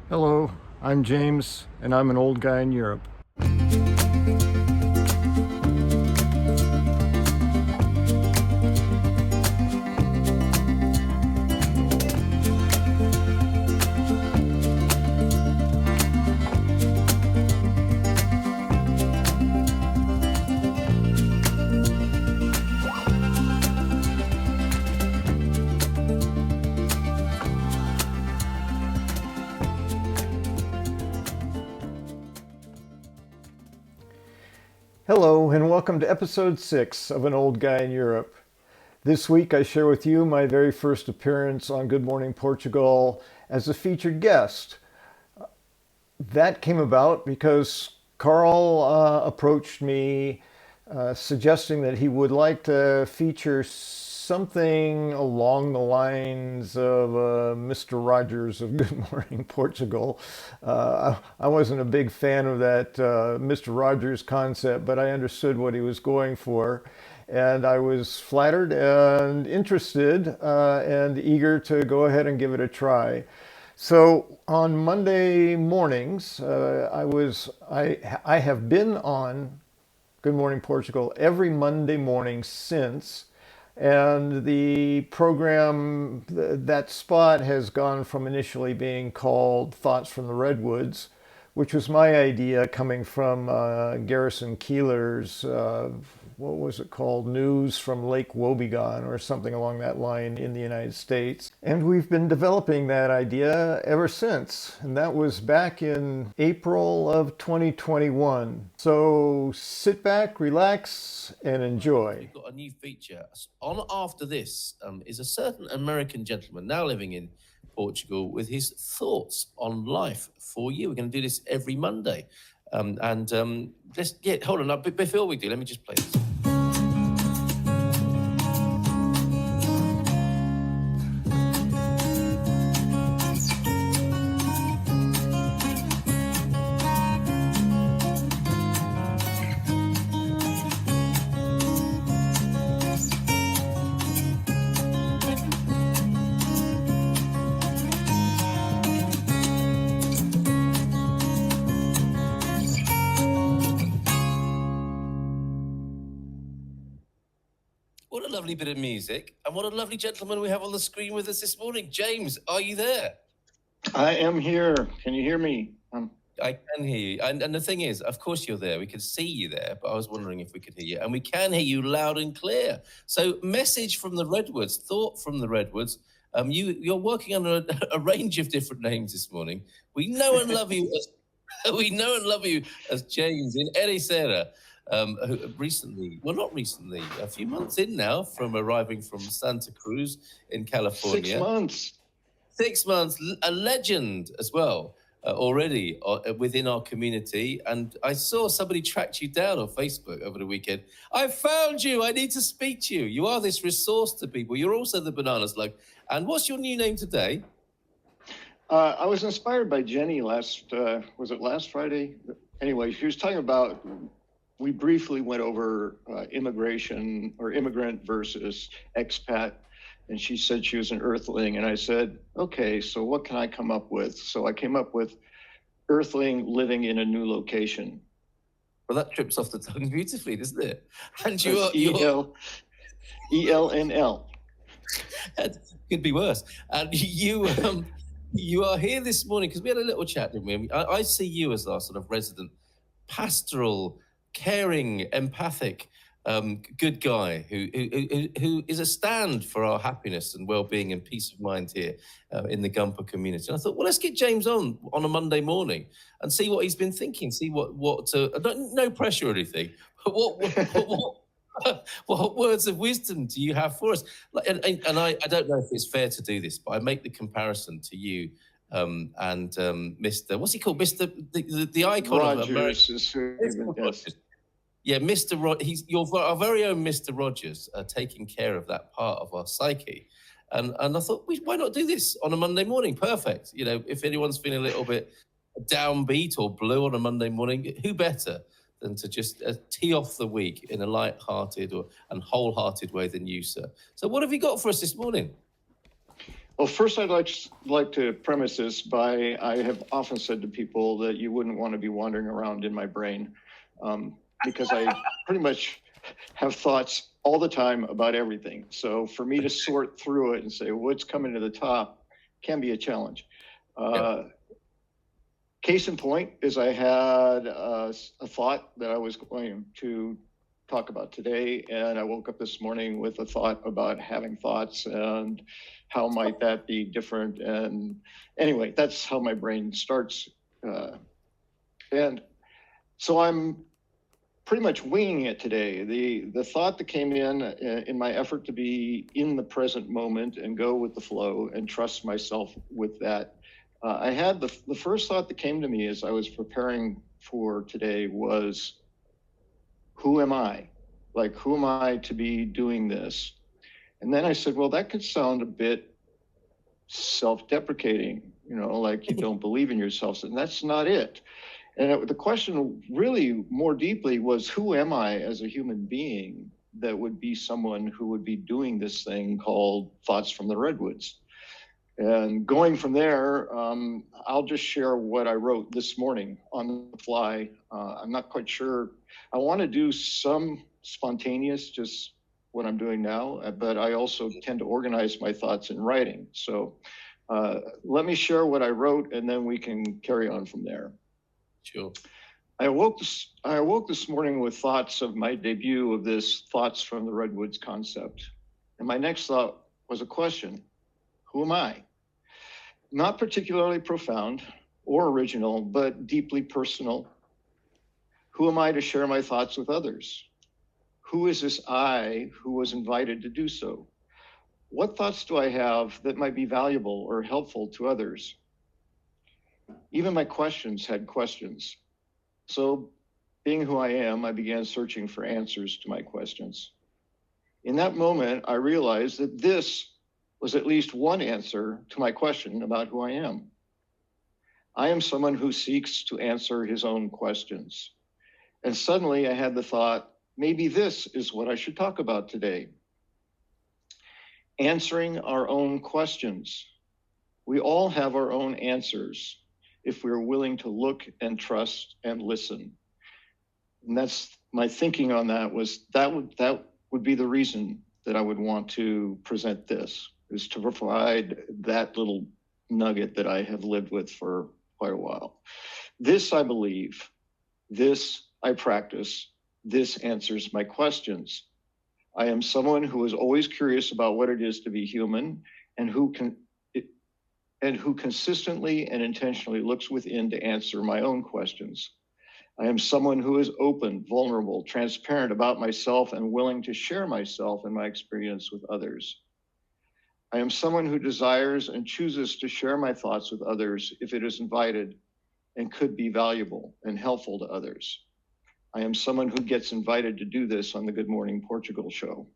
Hello, I'm James, and I'm an old guy in Europe. Hello, and welcome to episode 6 of An Old Guy in Europe. This week I share with you my very first appearance on Good Morning Portugal as a featured guest. That came about because Carl approached me suggesting that he would like to feature something along the lines of Mr. Rogers of Good Morning Portugal. I wasn't a big fan of that Mr. Rogers concept, but I understood what he was going for. And I was flattered and interested and eager to go ahead and give it a try. So on Monday mornings, I have been on Good Morning Portugal every Monday morning since, and the program, that spot has gone from initially being called Thoughts from the Redwoods, which was my idea coming from Garrison Keillor's, what was it called? News from Lake Wobegon or something along that line in the United States. And we've been developing that idea ever since. And that was back in April of 2021. So sit back, relax, and enjoy. We've got a new feature. On after this is a certain American gentleman now living in Portugal with his thoughts on life for you. We're going to do this every Monday. Let's get, hold on, before we do, let me just play this. What a lovely bit of music, and what a lovely gentleman we have on the screen with us this morning. James, are you there? I am here. Can you hear me? I can hear you. And the thing is, of course you're there. We can see you there, but I was wondering if we could hear you. And we can hear you loud and clear. So message from the Redwoods, thought from the Redwoods. You're working on a range of different names this morning. We know and love you as James in Ericeira. Recently, well, not recently, a few months in now from arriving from Santa Cruz in California. 6 months. 6 months, a legend as well, already within our community. And I saw somebody tracked you down on Facebook over the weekend. I found you. I need to speak to you. You are this resource to people. You're also the banana slug. And what's your new name today? I was inspired by Jenny was it last Friday? Anyway, she was talking about, we briefly went over immigration or immigrant versus expat. And she said she was an earthling. And I said, okay, so what can I come up with? So I came up with earthling living in a new location. Well, that trips off the tongue beautifully, doesn't it? And ELNL. That could be worse. And you are here this morning because we had a little chat, didn't we? I see you as our sort of resident pastoral, caring, empathic, good guy who is a stand for our happiness and well-being and peace of mind here in the Gumper community. And I thought, well, let's get James on a Monday morning and see what he's been thinking. See no pressure or anything, but what words of wisdom do you have for us? And I don't know if it's fair to do this, but I make the comparison to you and Mr. What's he called? Mr. the icon Rogers of America. Rogers. Yeah, he's our very own Mr. Rogers, taking care of that part of our psyche. And I thought, why not do this on a Monday morning? Perfect. You know, if anyone's feeling a little bit downbeat or blue on a Monday morning, who better than to just tee off the week in a light-hearted and wholehearted way than you, sir? So what have you got for us this morning? Well, first, I'd like to premise this by I have often said to people that you wouldn't want to be wandering around in my brain, because I pretty much have thoughts all the time about everything. So for me to sort through it and say what's coming to the top can be a challenge. Case in point is I had a thought that I was going to talk about today, and I woke up this morning with a thought about having thoughts and how might that be different. And anyway, that's how my brain starts. And so I'm pretty much winging it today. The thought that came in my effort to be in the present moment and go with the flow and trust myself with that. I had the first thought that came to me as I was preparing for today was, who am I? Like, who am I to be doing this? And then I said, well, that could sound a bit self-deprecating, like you don't believe in yourself. And that's not it. And the question really more deeply was, who am I as a human being that would be someone who would be doing this thing called Thoughts from the Redwoods? And going from there, I'll just share what I wrote this morning on the fly. I'm not quite sure. I want to do some spontaneous, just what I'm doing now, but I also tend to organize my thoughts in writing. So let me share what I wrote, and then we can carry on from there. Sure. I awoke this morning with thoughts of my debut of this Thoughts from the Redwoods concept. And my next thought was a question. Who am I? Not particularly profound or original, but deeply personal. Who am I to share my thoughts with others? Who is this I who was invited to do so? What thoughts do I have that might be valuable or helpful to others? Even my questions had questions. So, being who I am, I began searching for answers to my questions. In that moment, I realized that this was at least one answer to my question about who I am. I am someone who seeks to answer his own questions. And suddenly I had the thought, maybe this is what I should talk about today. Answering our own questions. We all have our own answers if we're willing to look and trust and listen. And that's my thinking on that was that would be the reason that I would want to present this, is to provide that little nugget that I have lived with for quite a while. This I believe, this I practice, this answers my questions. I am someone who is always curious about what it is to be human and who consistently and intentionally looks within to answer my own questions. I am someone who is open, vulnerable, transparent about myself and willing to share myself and my experience with others. I am someone who desires and chooses to share my thoughts with others if it is invited and could be valuable and helpful to others. I am someone who gets invited to do this on the Good Morning Portugal Show.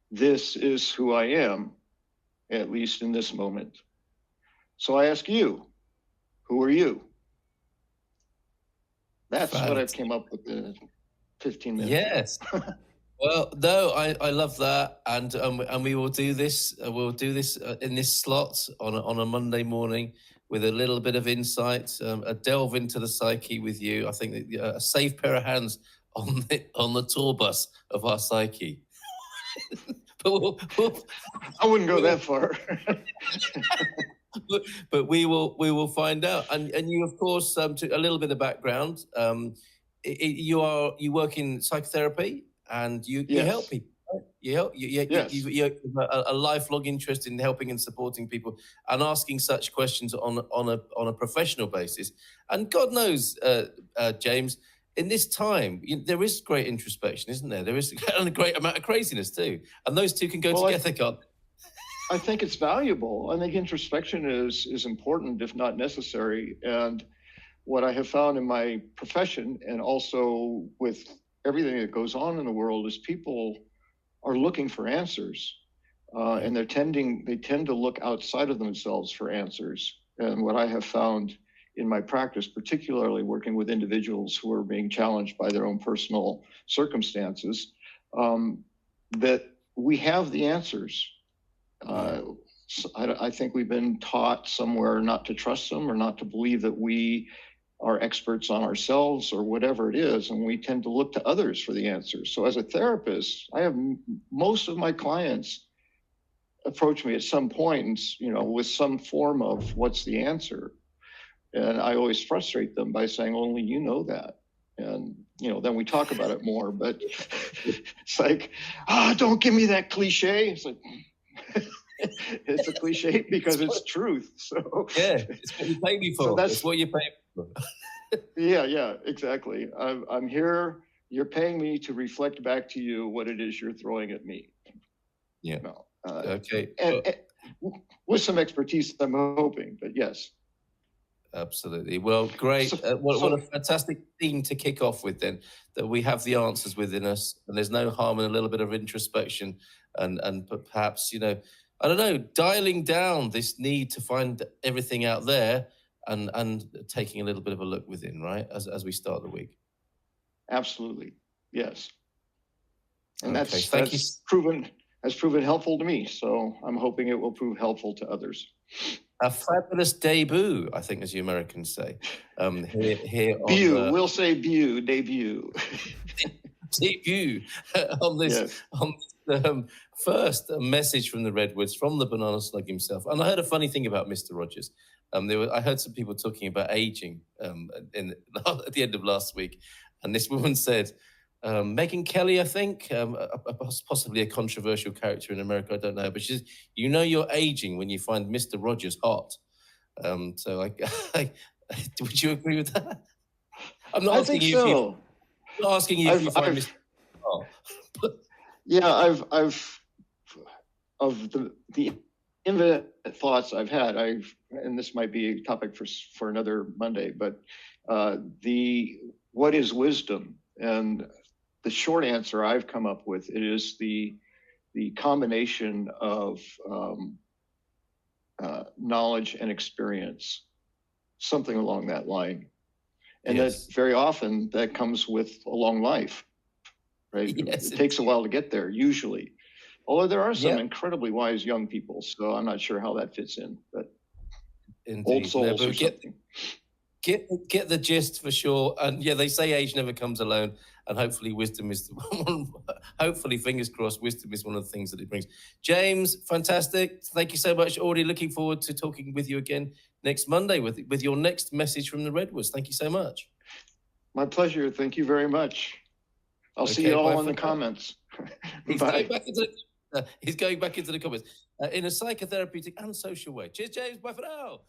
This is who I am, at least in this moment. So I ask you, who are you? That's what I've came up with in 15 minutes. Yes. Well, no, I love that, and we will do this. We'll do this in this slot on a Monday morning with a little bit of insight, a delve into the psyche with you. I think that, a safe pair of hands on the tour bus of our psyche. But I wouldn't go that far. but we will find out. And you, of course, to a little bit of background. You work in psychotherapy. And you help people. Right? You have a lifelong interest in helping and supporting people and asking such questions on a professional basis. And God knows, James, in this time, there is great introspection, isn't there? There is a great amount of craziness too, and those two can go together. God, I think it's valuable. I think introspection is important, if not necessary. And what I have found in my profession, and also with everything that goes on in the world, is people are looking for answers, and they tend to look outside of themselves for answers. And what I have found in my practice, particularly working with individuals who are being challenged by their own personal circumstances, that we have the answers. I think we've been taught somewhere not to trust them or not to believe that we are experts on ourselves or whatever it is, and we tend to look to others for the answers. So as a therapist, I have most of my clients approach me at some point and, with some form of what's the answer. And I always frustrate them by saying, only you know that. And, then we talk about it more, but it's like, don't give me that cliche. It's like, it's a cliche because it's truth. So yeah, it's what you pay me for. So that's what you pay me for. Yeah, exactly. I'm here. You're paying me to reflect back to you what it is you're throwing at me. Yeah. Okay. And with some expertise, I'm hoping, but yes. Absolutely. Well, great. What a fantastic theme to kick off with then, that we have the answers within us and there's no harm in a little bit of introspection and perhaps, I don't know, dialing down this need to find everything out there and taking a little bit of a look within, right? As we start the week. Absolutely. Yes. And okay. that's proven helpful to me. So I'm hoping it will prove helpful to others. A fabulous debut, I think, as you Americans say. Here on we'll say debut. Debut on this, yes. On this first message from the Redwoods, from the banana slug himself. And I heard a funny thing about Mr. Rogers. I heard some people talking about aging at the end of last week. And this woman said, Megyn Kelly, I think, possibly a controversial character in America, I don't know, but she says, you're aging when you find Mr. Rogers hot. So would you agree with that? I'm not asking you. So. I'm not asking you if you find Mr. hot. Yeah, I've of the infinite thoughts I've had, and this might be a topic for another Monday, but what is wisdom? And the short answer I've come up with is the combination of knowledge and experience, something along that line. And yes. That very often that comes with a long life, right? Yes, it takes a while to get there, usually. Although there are some incredibly wise young people, so I'm not sure how that fits in, but indeed. Old souls or something. Get the gist for sure. And yeah, they say age never comes alone. And hopefully wisdom is, hopefully, fingers crossed, wisdom is one of the things that it brings. James, fantastic. Thank you so much. Already looking forward to talking with you again next Monday with your next message from the Redwoods. Thank you so much. My pleasure. Thank you very much. I'll see you all in the comments. He's going back into the comments in a psychotherapeutic and social way. Cheers, James. Bye for now.